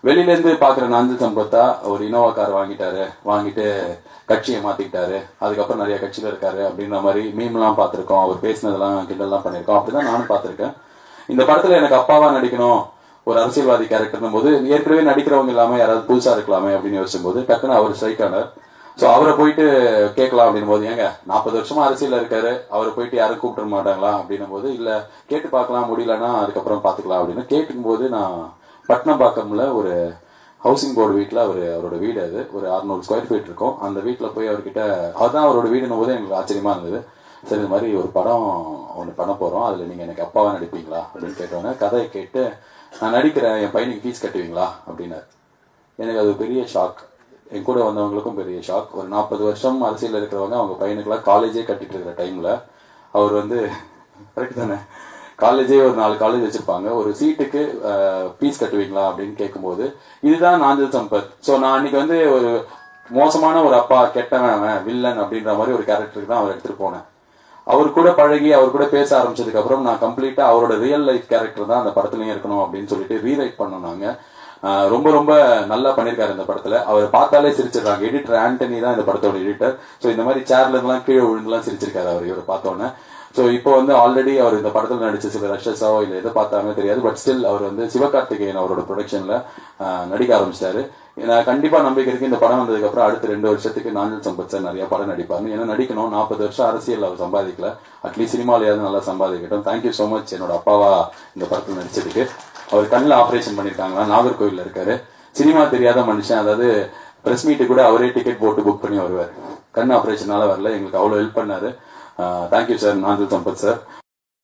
வெளியில இருந்து பாக்குற நாஞ்சில் சம்பத்தா ஒரு இனோவா கார் வாங்கிட்டு கட்சியை மாத்திக்கிட்டாரு, அதுக்கப்புறம் நிறைய கட்சியில இருக்காரு அப்படின்ற மாதிரி மீம்லாம் பார்த்திருக்கோம். அவர் பேசினதெல்லாம் கிண்டல்லாம் பண்ணிருக்கோம். அப்படிதான் நானும் பார்த்திருக்கேன். இந்த படத்துல எனக்கு அப்பாவா நடிக்கணும், ஒரு அரசியல்வாதி கேரக்டர்னும் போது ஏற்கனவே நடிக்கிறவங்க இல்லாம யாராவது புதுசா இருக்கலாமே அப்படின்னு யோசிக்கும் போது டக்குன்னு அவர் ஸ்ட்ரைக் ஆனார். ஸோ அவரை போயிட்டு கேட்கலாம் அப்படின் போது, ஏங்க 40 வருஷமா அரசியல் இருக்காரு, அவரை போயிட்டு யாரும் கூப்பிட மாட்டாங்களா அப்படின்னும் போது, இல்ல கேட்டு பார்க்கலாம், முடியலன்னா அதுக்கப்புறம் பாத்துக்கலாம் அப்படின்னு கேட்கும் போது, நான் பட்னம்பாக்கம்ல ஒரு ஹவுசிங் போர்டு வீட்டில் அவரோட வீடு, அது ஒரு 600 ஸ்கொயர் ஃபீட் இருக்கும். அந்த வீட்டில் போய் அவர்கிட்ட, அதுதான் அவரோட வீடுன்னும் போது எங்களுக்கு ஆச்சரியமா இருந்தது. சரி, இது மாதிரி ஒரு படம் ஒன்று பண்ண போறோம், அதுல நீங்க எனக்கு அப்பாவா நடிப்பீங்களா அப்படின்னு கேட்டோன்னே, கதையை கேட்டு நான் நடிக்கிறேன், என் பையனுக்கு ஃபீஸ் கட்டுவீங்களா அப்படின்னாரு. எனக்கு அது பெரிய ஷாக், என் கூட வந்தவங்களுக்கும் பெரிய ஷாக். ஒரு 40 வருஷம் அரசியல் இருக்கிறவங்க அவங்க பையனுக்குலாம் காலேஜே கட்டிட்டு இருக்கிற டைம்ல அவர் கரெக்ட் தானே, காலேஜே ஒரு 4 காலேஜ் வச்சிருப்பாங்க, ஒரு சீட்டுக்கு ஃபீஸ் கட்டுவீங்களா அப்படின்னு கேட்கும்போது, இதுதான் நாஞ்சில் சம்பத். ஸோ நான் அன்னைக்கு ஒரு மோசமான ஒரு அப்பா, கெட்டவன், வில்லன் அப்படின்ற மாதிரி ஒரு கேரக்டருக்கு தான் அவர் எடுத்துட்டு போனேன். அவர் கூட பழகி அவர் கூட பேச ஆரம்பிச்சதுக்கு அப்புறம் நான் கம்ப்ளீட்டா அவரோட ரியல் லைஃப் கேரக்டர் தான் அந்த படத்துலயும் இருக்கணும் அப்படின்னு சொல்லிட்டு ரீரைட் பண்ணோம் நாங்க. ரொம்ப ரொம்ப நல்லா பண்ணிருக்காரு இந்த படத்துல. அவர் பார்த்தாலே சிரிச்சிடறாங்க. எடிட்டர் ஆண்டனி தான் இந்த படத்தோட எடிட்டர். ஸோ இந்த மாதிரி சேர்ல இருந்தெல்லாம் கீழே விழுந்துலாம் சிரிச்சிருக்காரு அவர் இவரை பார்த்தோன்னே. ஸோ இப்போ ஆல்ரெடி அவர் இந்த படத்துல நடிச்ச சில ரஷஸோ இல்ல எதை பார்த்தாமே தெரியாது, பட் ஸ்டில் அவர் சிவகார்த்திகேயன் அவரோட ப்ரொடக்ஷன்ல நடிக்க ஆரம்பிச்சிட்டாரு. நான் கண்டிப்பா நம்பிக்கை இருக்கு, இந்த படம் வந்ததுக்கு அப்புறம் அடுத்த 2 வருஷத்துக்கு நாஞ்சில் சம்பத் சார் நிறைய படம் நடிப்பாரு. ஏன்னா நடிக்கணும், 40 வருஷம் அரசியல் அவர் சம்பாதிக்கல, அட்லீஸ்ட் சினிமாலையாவது நல்லா சம்பாதிக்கட்டும். தேங்க்யூ சோ மச் என்னோட அப்பாவா இந்த படத்துல நடிச்சதுக்கு. அவர் கண்ணில் ஆபரேஷன் பண்ணிருக்காங்களா, நாகர்கோவில்ல இருக்காரு, சினிமா தெரியாத மனுஷன். அதாவது பிரஸ் மீட்டு கூட அவரே டிக்கெட் போட்டு புக் பண்ணி வருவார். கண் ஆபரேஷனால வரல, எங்களுக்கு அவ்வளவு ஹெல்ப் பண்ணாரு. Thank you sir Nanjil Sampath sir.